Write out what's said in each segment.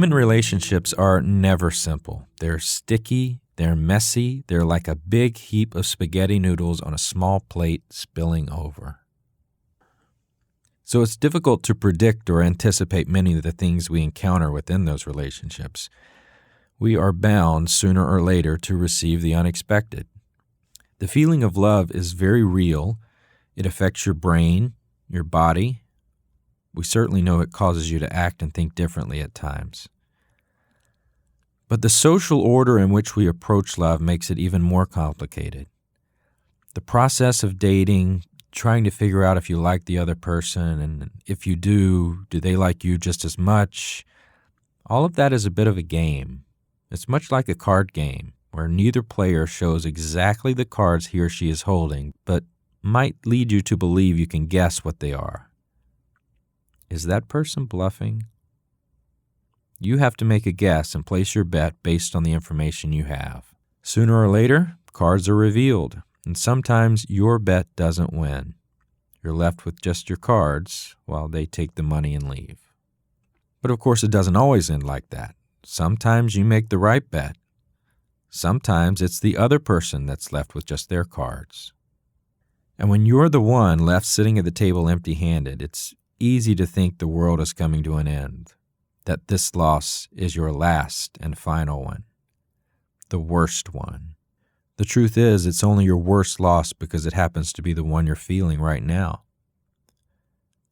Human relationships are never simple. They're sticky, they're messy, they're like a big heap of spaghetti noodles on a small plate spilling over. So it's difficult to predict or anticipate many of the things we encounter within those relationships. We are bound sooner or later to receive the unexpected. The feeling of love is very real. It affects your brain, your body. We certainly know it causes you to act and think differently at times. But the social order in which we approach love makes it even more complicated. The process of dating, trying to figure out if you like the other person, and if you do they like you just as much? All of that is a bit of a game. It's much like a card game, where neither player shows exactly the cards he or she is holding, but might lead you to believe you can guess what they are. Is that person bluffing? You have to make a guess and place your bet based on the information you have. Sooner or later, cards are revealed, and sometimes your bet doesn't win. You're left with just your cards while they take the money and leave. But of course, it doesn't always end like that. Sometimes you make the right bet. Sometimes it's the other person that's left with just their cards. And when you're the one left sitting at the table empty-handed, it's easy to think the world is coming to an end, that this loss is your last and final one, the worst one. The truth is, it's only your worst loss because it happens to be the one you're feeling right now.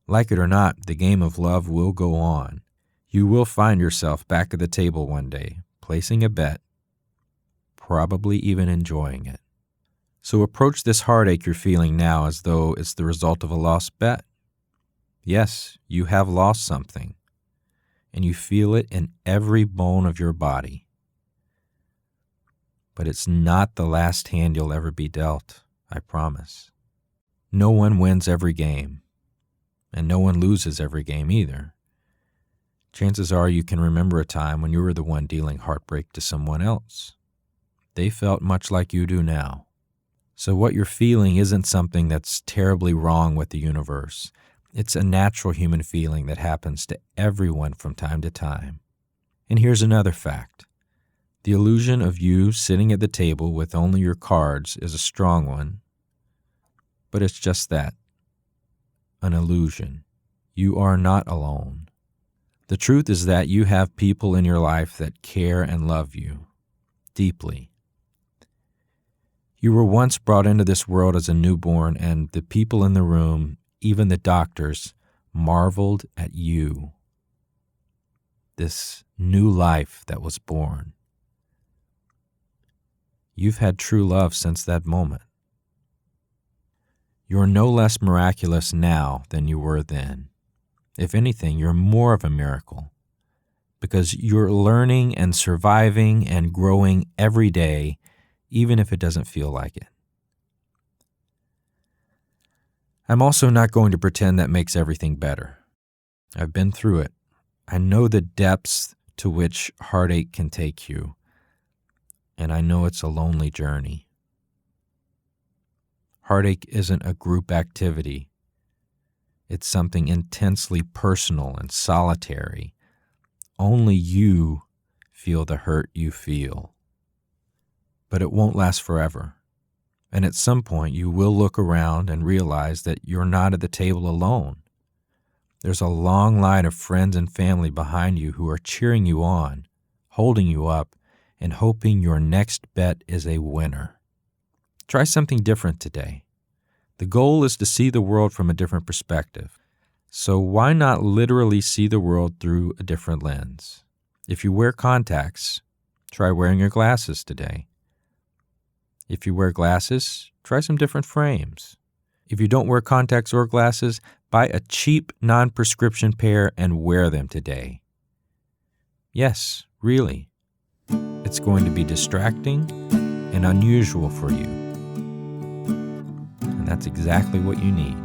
Like it or not, the game of love will go on. You will find yourself back at the table one day, placing a bet, probably even enjoying it. So approach this heartache you're feeling now as though it's the result of a lost bet. Yes, you have lost something, and you feel it in every bone of your body. But it's not the last hand you'll ever be dealt, I promise. No one wins every game, and no one loses every game either. Chances are you can remember a time when you were the one dealing heartbreak to someone else. They felt much like you do now. So what you're feeling isn't something that's terribly wrong with the universe. It's a natural human feeling that happens to everyone from time to time. And here's another fact. The illusion of you sitting at the table with only your cards is a strong one, but it's just that, an illusion. You are not alone. The truth is that you have people in your life that care and love you deeply. You were once brought into this world as a newborn, and the people in the room, even the doctors, marveled at you. This new life that was born. You've had true love since that moment. You're no less miraculous now than you were then. If anything, you're more of a miracle, because you're learning and surviving and growing every day, even if it doesn't feel like it. I'm also not going to pretend that makes everything better. I've been through it. I know the depths to which heartache can take you, and I know it's a lonely journey. Heartache isn't a group activity. It's something intensely personal and solitary. Only you feel the hurt you feel. But it won't last forever. And at some point, you will look around and realize that you're not at the table alone. There's a long line of friends and family behind you who are cheering you on, holding you up, and hoping your next bet is a winner. Try something different today. The goal is to see the world from a different perspective. So why not literally see the world through a different lens? If you wear contacts, try wearing your glasses today. If you wear glasses, try some different frames. If you don't wear contacts or glasses, buy a cheap non-prescription pair and wear them today. Yes, really. It's going to be distracting and unusual for you. And that's exactly what you need.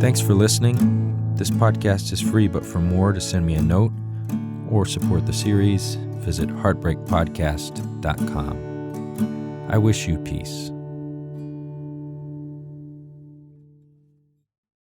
Thanks for listening. This podcast is free, but for more, to send me a note or support the series, visit heartbreakpodcast.com. I wish you peace.